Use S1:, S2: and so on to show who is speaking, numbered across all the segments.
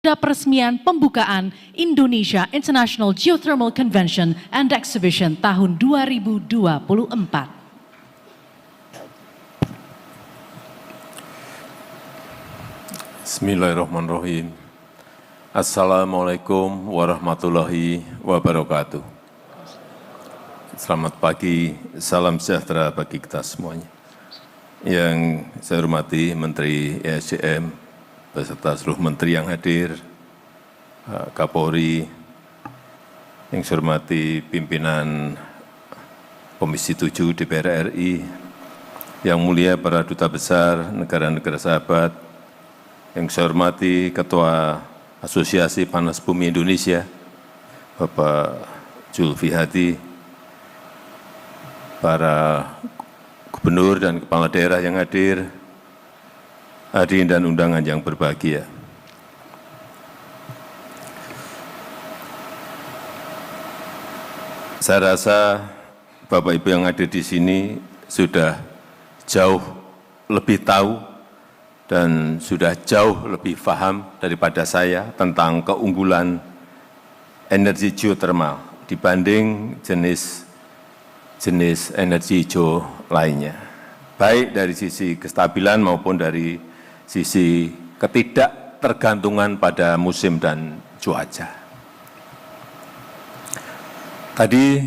S1: Pada peresmian pembukaan Indonesia International Geothermal Convention and Exhibition tahun 2024.
S2: Bismillahirrahmanirrahim. Assalamualaikum warahmatullahi wabarakatuh. Selamat pagi, salam sejahtera bagi kita semuanya. Yang saya hormati Menteri ESDM, beserta seluruh menteri yang hadir, Kapolri, yang saya hormati pimpinan Komisi 7 DPR RI, yang mulia para duta besar negara-negara sahabat, yang saya hormati Ketua Asosiasi Panas Bumi Indonesia, Bapak Zulfi Hadi, para gubernur dan kepala daerah yang hadir, hadirin dan undangan yang berbahagia. Saya rasa Bapak Ibu yang ada di sini sudah jauh lebih tahu dan sudah jauh lebih paham daripada saya tentang keunggulan energi geothermal dibanding jenis energi hijau lainnya, baik dari sisi kestabilan maupun dari sisi ketidaktergantungan pada musim dan cuaca. Tadi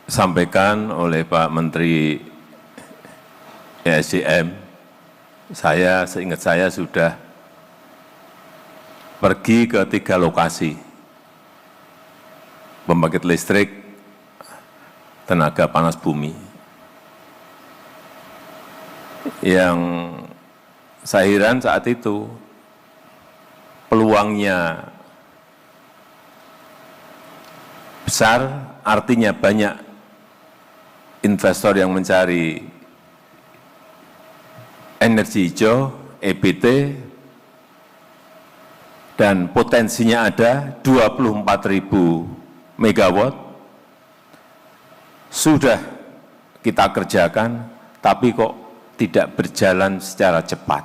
S2: disampaikan oleh Pak Menteri ESDM, seingat saya sudah pergi ke 3 lokasi pembangkit listrik tenaga panas bumi. Yang saya heran saat itu, peluangnya besar, artinya banyak investor yang mencari energi hijau, EBT, dan potensinya ada 24.000 megawatt. Sudah kita kerjakan, tapi kok tidak berjalan secara cepat.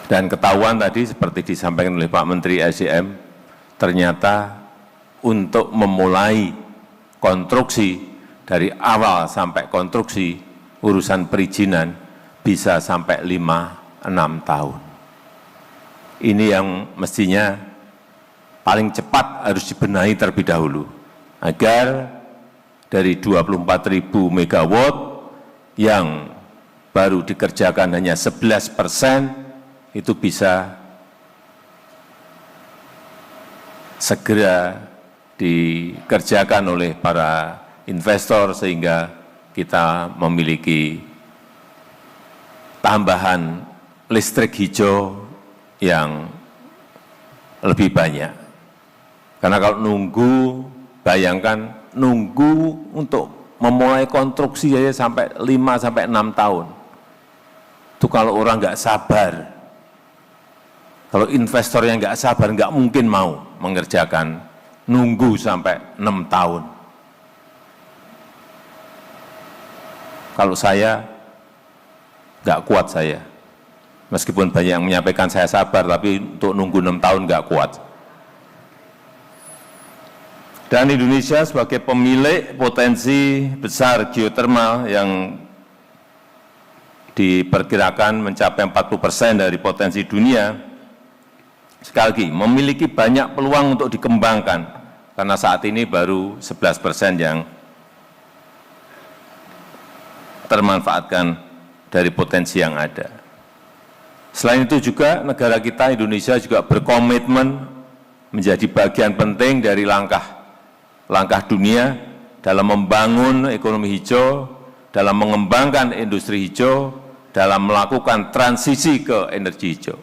S2: Dan ketahuan tadi seperti disampaikan oleh Pak Menteri SDM, ternyata untuk memulai konstruksi dari awal sampai konstruksi urusan perizinan bisa sampai 5-6 tahun. Ini yang mestinya paling cepat harus dibenahi terlebih dahulu agar dari 24.000 megawatt yang baru dikerjakan hanya 11%, itu bisa segera dikerjakan oleh para investor sehingga kita memiliki tambahan listrik hijau yang lebih banyak. Karena kalau nunggu, bayangkan nunggu untuk memulai konstruksi aja sampai 5-6 tahun. Itu kalau orang nggak sabar. Kalau investor yang nggak sabar, nggak mungkin mau mengerjakan nunggu sampai 6 tahun. Kalau saya, nggak kuat saya. Meskipun banyak yang menyampaikan saya sabar, tapi untuk nunggu 6 tahun nggak kuat. Dan Indonesia sebagai pemilik potensi besar geothermal yang diperkirakan mencapai 40% dari potensi dunia, sekali lagi memiliki banyak peluang untuk dikembangkan, karena saat ini baru 11% yang termanfaatkan dari potensi yang ada. Selain itu juga negara kita, Indonesia juga berkomitmen menjadi bagian penting dari langkah dunia dalam membangun ekonomi hijau, dalam mengembangkan industri hijau, dalam melakukan transisi ke energi hijau.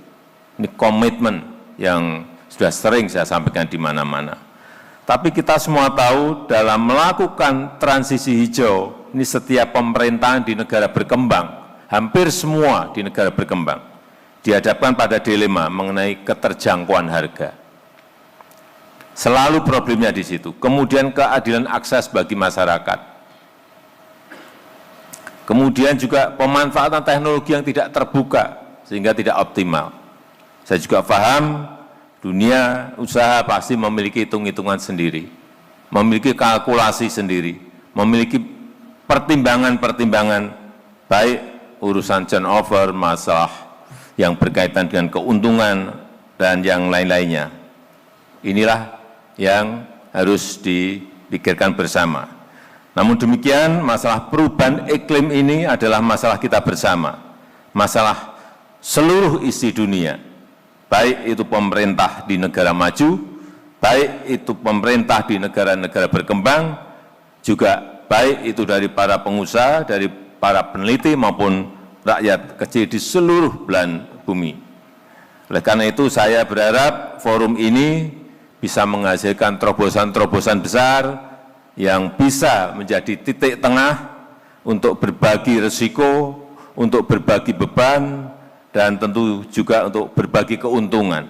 S2: Ini komitmen yang sudah sering saya sampaikan di mana-mana. Tapi kita semua tahu dalam melakukan transisi hijau, ini setiap pemerintahan di negara berkembang, hampir semua di negara berkembang, dihadapkan pada dilema mengenai keterjangkauan harga. Selalu problemnya di situ. Kemudian keadilan akses bagi masyarakat. Kemudian juga pemanfaatan teknologi yang tidak terbuka sehingga tidak optimal. Saya juga paham dunia usaha pasti memiliki hitung-hitungan sendiri, memiliki kalkulasi sendiri, memiliki pertimbangan-pertimbangan baik urusan turnover, masalah yang berkaitan dengan keuntungan dan yang lain-lainnya. Inilah yang harus dipikirkan bersama. Namun demikian, masalah perubahan iklim ini adalah masalah kita bersama, masalah seluruh isi dunia, baik itu pemerintah di negara maju, baik itu pemerintah di negara-negara berkembang, juga baik itu dari para pengusaha, dari para peneliti maupun rakyat kecil di seluruh belahan bumi. Oleh karena itu saya berharap forum ini bisa menghasilkan terobosan-terobosan besar yang bisa menjadi titik tengah untuk berbagi risiko, untuk berbagi beban, dan tentu juga untuk berbagi keuntungan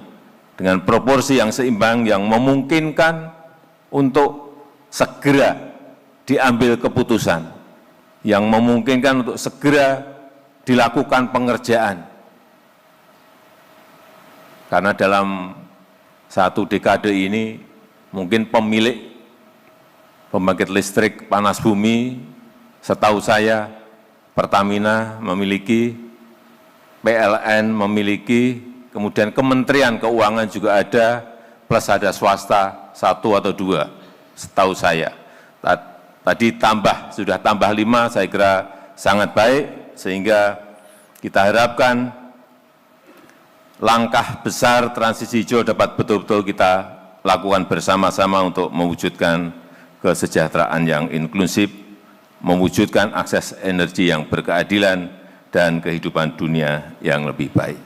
S2: dengan proporsi yang seimbang yang memungkinkan untuk segera diambil keputusan, yang memungkinkan untuk segera dilakukan pengerjaan. Karena dalam satu dekade ini mungkin pemilik pembangkit listrik panas bumi, setahu saya Pertamina memiliki, PLN memiliki, kemudian Kementerian Keuangan juga ada, plus ada swasta 1 atau 2, setahu saya. Tadi sudah tambah 5, saya kira sangat baik, sehingga kita harapkan langkah besar transisi hijau dapat betul-betul kita lakukan bersama-sama untuk mewujudkan kesejahteraan yang inklusif, mewujudkan akses energi yang berkeadilan, dan kehidupan dunia yang lebih baik.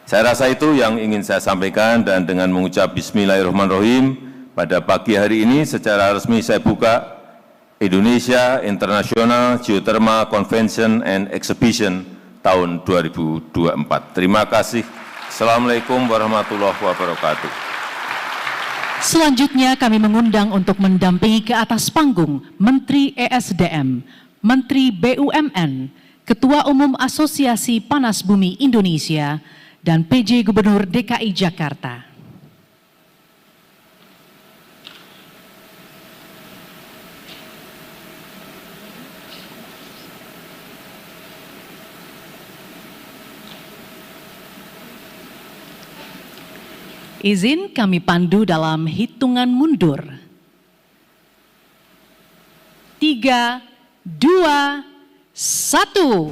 S2: Saya rasa itu yang ingin saya sampaikan, dan dengan mengucap Bismillahirrahmanirrahim, pada pagi hari ini secara resmi saya buka Indonesia International Geothermal Convention and Exhibition tahun 2024. Terima kasih. Assalamualaikum warahmatullahi wabarakatuh.
S1: Selanjutnya kami mengundang untuk mendampingi ke atas panggung Menteri ESDM, Menteri BUMN, Ketua Umum Asosiasi Panas Bumi Indonesia, dan PJ Gubernur DKI Jakarta. Izin kami pandu dalam hitungan mundur. 3, 2, 1.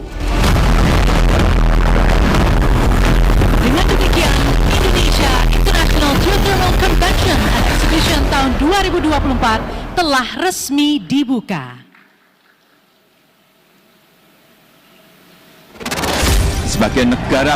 S1: Dengan demikian, Indonesia International Geothermal Convention and Exhibition tahun 2024 telah resmi dibuka.
S2: Sebagai negara